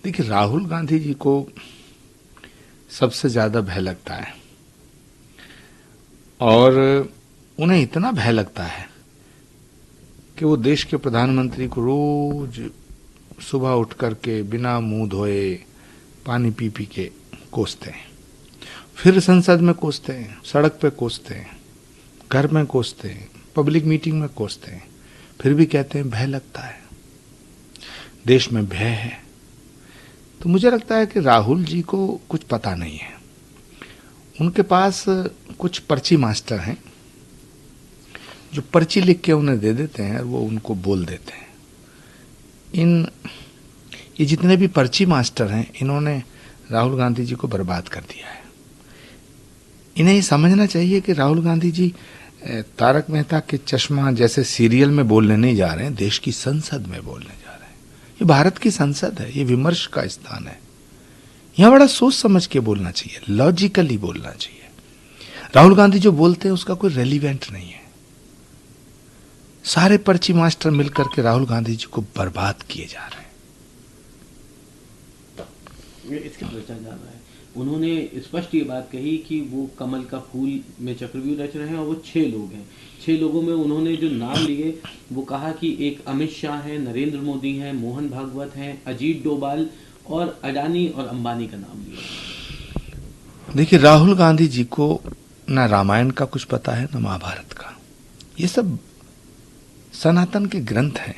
देखिए, राहुल गांधी जी को सबसे ज्यादा भय लगता है और उन्हें इतना भय लगता है कि वो देश के प्रधानमंत्री को रोज सुबह उठ करके बिना मुंह धोए पानी पी पी के कोसते हैं, फिर संसद में कोसते हैं, सड़क पे कोसते हैं, घर में कोसते हैं, पब्लिक मीटिंग में कोसते हैं, फिर भी कहते हैं भय लगता है, देश में भय है। तो मुझे लगता है कि राहुल जी को कुछ पता नहीं है। उनके पास कुछ पर्ची मास्टर हैं जो पर्ची लिख के उन्हें दे देते हैं और वो उनको बोल देते हैं। ये जितने भी पर्ची मास्टर हैं, इन्होंने राहुल गांधी जी को बर्बाद कर दिया है। इन्हें ये समझना चाहिए कि राहुल गांधी जी तारक मेहता के चश्मा जैसे सीरियल में बोलने नहीं जा रहे हैं, देश की संसद में बोलने जा रहे हैं। ये भारत की संसद है, ये विमर्श का स्थान है। यहां बड़ा सोच समझ के बोलना चाहिए, लॉजिकली बोलना चाहिए। राहुल गांधी जो बोलते हैं उसका कोई रेलिवेंट नहीं है। सारे पर्ची मास्टर मिलकर के राहुल गांधी जी को बर्बाद किए जा रहे हैं। इसके प्रचार जा रहा है। उन्होंने स्पष्ट ये बात कही कि वो कमल का फूल में चक्रव्यूह रच रहे हैं और वो 6 लोग हैं। 6 लोगों में उन्होंने जो नाम लिए वो कहा कि एक अमित शाह है, नरेंद्र मोदी हैं, मोहन भागवत हैं, अजीत डोभाल और अडानी और अंबानी का नाम लिया। देखिए, राहुल गांधी जी को ना रामायण का कुछ पता है, ना महाभारत का। ये सब सनातन के ग्रंथ हैं।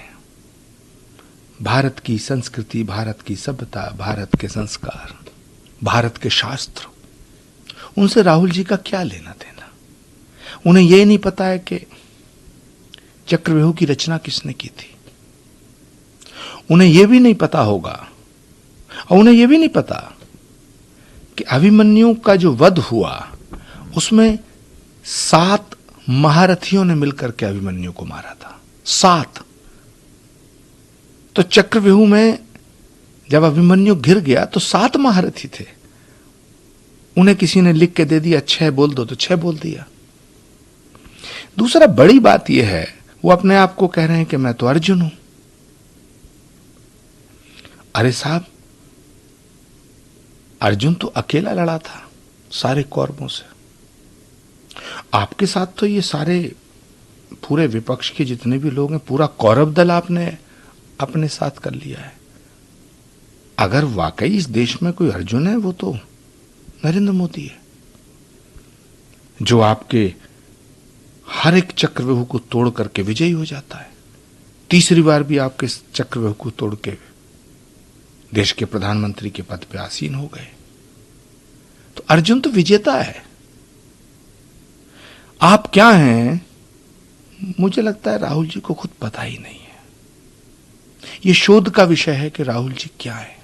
भारत की संस्कृति, भारत की सभ्यता, भारत के संस्कार, भारत के शास्त्र, उनसे राहुल जी का क्या लेना देना। उन्हें यह नहीं पता है कि चक्रव्यूह की रचना किसने की थी। उन्हें यह भी नहीं पता होगा और उन्हें यह भी नहीं पता कि अभिमन्यु का जो वध हुआ उसमें 7 महारथियों ने मिलकर के अभिमन्यु को मारा था। 7। तो चक्रव्यूह में जब अभिमन्यु गिर गया तो 7 महारथी थे। उन्हें किसी ने लिख के दे दिया 6 बोल दो, तो 6 बोल दिया। दूसरा बड़ी बात यह है, वो अपने आप को कह रहे हैं कि मैं तो अर्जुन हूं। अरे साहब, अर्जुन तो अकेला लड़ा था सारे कौरवों से। आपके साथ तो ये सारे पूरे विपक्ष के जितने भी लोग हैं, पूरा कौरव दल आपने अपने साथ कर लिया है। अगर वाकई इस देश में कोई अर्जुन है, वो तो नरेंद्र मोदी है, जो आपके हर एक चक्रव्यूह को तोड़ करके विजयी हो जाता है। तीसरी बार भी आपके चक्रव्यूह को तोड़ के देश के प्रधानमंत्री के पद पर आसीन हो गए। तो अर्जुन तो विजेता है। आप क्या हैं, मुझे लगता है राहुल जी को खुद पता ही नहीं है। ये शोध का विषय है कि राहुल जी क्या है।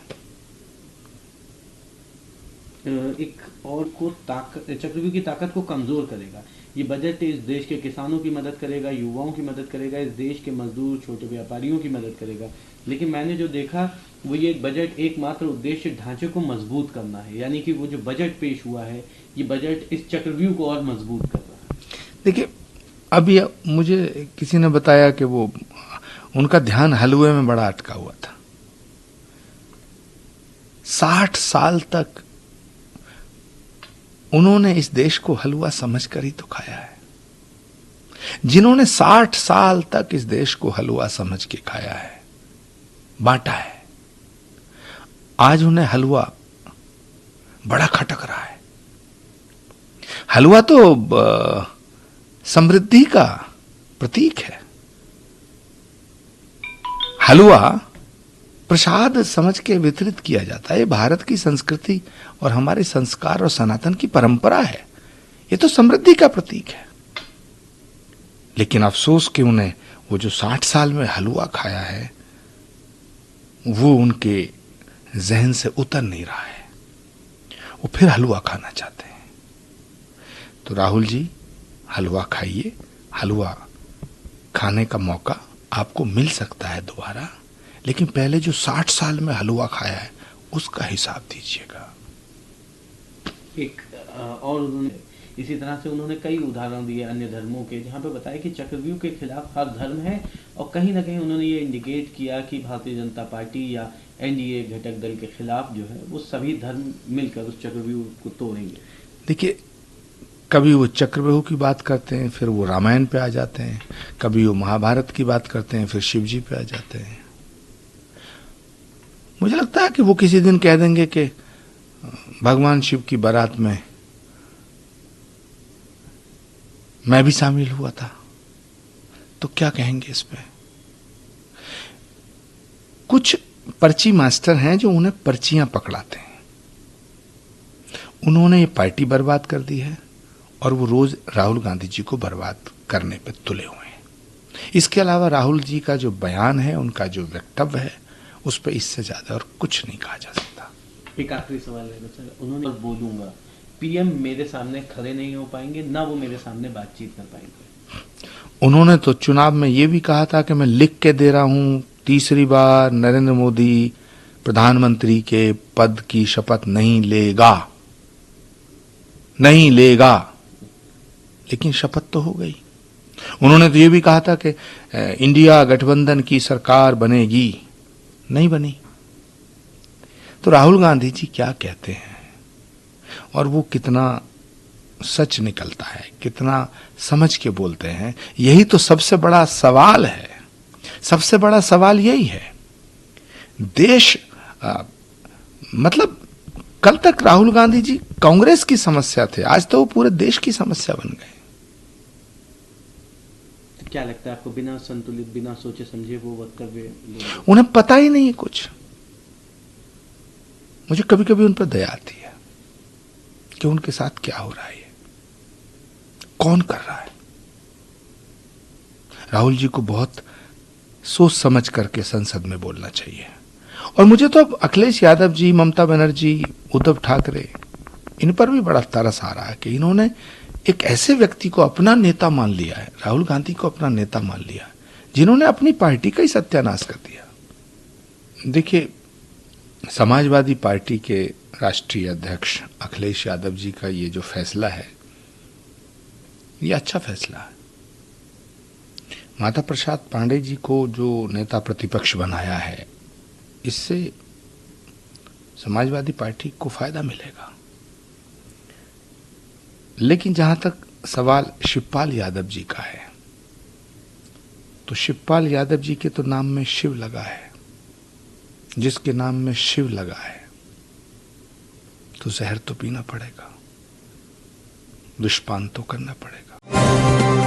एक और को चक्रव्यूह की ताकत को कमजोर करेगा। ये बजट इस देश के किसानों की मदद करेगा, युवाओं की मदद करेगा, इस देश के मजदूर, छोटे व्यापारियों की मदद करेगा। लेकिन मैंने जो देखा वो ये बजट एकमात्र उद्देश्य ढांचे को मजबूत करना है। यानी कि वो जो बजट पेश हुआ है, ये बजट इस चक्रव्यूह को और मजबूत कर रहा है। देखिए, अभी मुझे किसी ने बताया कि वो उनका ध्यान हलवे में बड़ा अटका हुआ था। 60 साल तक उन्होंने इस देश को हलवा समझकर ही तो खाया है। जिन्होंने 60 साल तक इस देश को हलवा समझ के खाया है, बांटा है, आज उन्हें हलवा बड़ा खटक रहा है। हलवा तो समृद्धि का प्रतीक है। हलवा प्रसाद समझ के वितरित किया जाता है। ये भारत की संस्कृति और हमारे संस्कार और सनातन की परंपरा है। ये तो समृद्धि का प्रतीक है। लेकिन अफसोस कि उन्हें वो जो 60 साल में हलवा खाया है, वो उनके जहन से उतर नहीं रहा है। वो फिर हलवा खाना चाहते हैं। तो राहुल जी, हलवा खाइए। हलवा खाने का मौका आपको मिल सकता है दोबारा, लेकिन पहले जो 60 साल में हलवा खाया है उसका हिसाब दीजिएगा। एक और उन्होंने इसी तरह से उन्होंने कई उदाहरण दिए अन्य धर्मों के, जहाँ पे बताया कि चक्रव्यूह के खिलाफ हर धर्म है। और कहीं ना कहीं उन्होंने ये इंडिकेट किया कि भारतीय जनता पार्टी या एनडीए घटक दल के खिलाफ जो है वो सभी धर्म मिलकर उस चक्रव्यूह को तोड़ेंगे। देखिए, कभी वो चक्रव्यूह की बात करते हैं, फिर वो रामायण पे आ जाते हैं, कभी वो महाभारत की बात करते हैं, फिर शिव जी पे आ जाते हैं। मुझे लगता है कि वो किसी दिन कह देंगे कि भगवान शिव की बारात में मैं भी शामिल हुआ था, तो क्या कहेंगे इस पे? कुछ पर्ची मास्टर हैं जो उन्हें पर्चियां पकड़ाते हैं। उन्होंने ये पार्टी बर्बाद कर दी है और वो रोज राहुल गांधी जी को बर्बाद करने पे तुले हुए हैं। इसके अलावा राहुल जी का जो बयान है, उनका जो वक्तव्य है, उस पर इससे ज्यादा और कुछ नहीं कहा जा सकता। एक आखिरी सवाल है सर, उन्होंने बोलूंगा पीएम मेरे सामने खड़े नहीं हो पाएंगे, ना वो मेरे सामने बातचीत कर पाएंगे। उन्होंने तो चुनाव में ये भी कहा था कि मैं लिख के दे रहा हूं, तीसरी बार नरेंद्र मोदी प्रधानमंत्री के पद की शपथ नहीं लेगा, नहीं लेगा। लेकिन शपथ तो हो गई। उन्होंने तो ये भी कहा था कि इंडिया गठबंधन की सरकार बनेगी, नहीं बनी। तो राहुल गांधी जी क्या कहते हैं और वो कितना सच निकलता है, कितना समझ के बोलते हैं, यही तो सबसे बड़ा सवाल है। सबसे बड़ा सवाल यही है। देश मतलब कल तक राहुल गांधी जी कांग्रेस की समस्या थे, आज तो वो पूरे देश की समस्या बन गए। क्या लगता है आपको, बिना संतुलित, बिना सोचे समझे वो वक्तव्य? उन्हें पता ही नहीं है कुछ। मुझे कभी कभी उन पर दया आती है कि उनके साथ क्या हो रहा है, कौन कर रहा है। राहुल जी को बहुत सोच समझ करके संसद में बोलना चाहिए। और मुझे तो अब अखिलेश यादव जी, ममता बनर्जी, उद्धव ठाकरे, इन पर भी बड़ा तरस आ रहा है कि इन्होंने एक ऐसे व्यक्ति को अपना नेता मान लिया है, राहुल गांधी को अपना नेता मान लिया, जिन्होंने अपनी पार्टी का ही सत्यानाश कर दिया। देखिए, समाजवादी पार्टी के राष्ट्रीय अध्यक्ष अखिलेश यादव जी का ये जो फैसला है, ये अच्छा फैसला है। माता प्रसाद पांडे जी को जो नेता प्रतिपक्ष बनाया है, इससे समाजवादी पार्टी को फायदा मिलेगा। लेकिन जहां तक सवाल शिवपाल यादव जी का है, तो शिवपाल यादव जी के तो नाम में शिव लगा है। जिसके नाम में शिव लगा है तो जहर तो पीना पड़ेगा, दुष्पान तो करना पड़ेगा।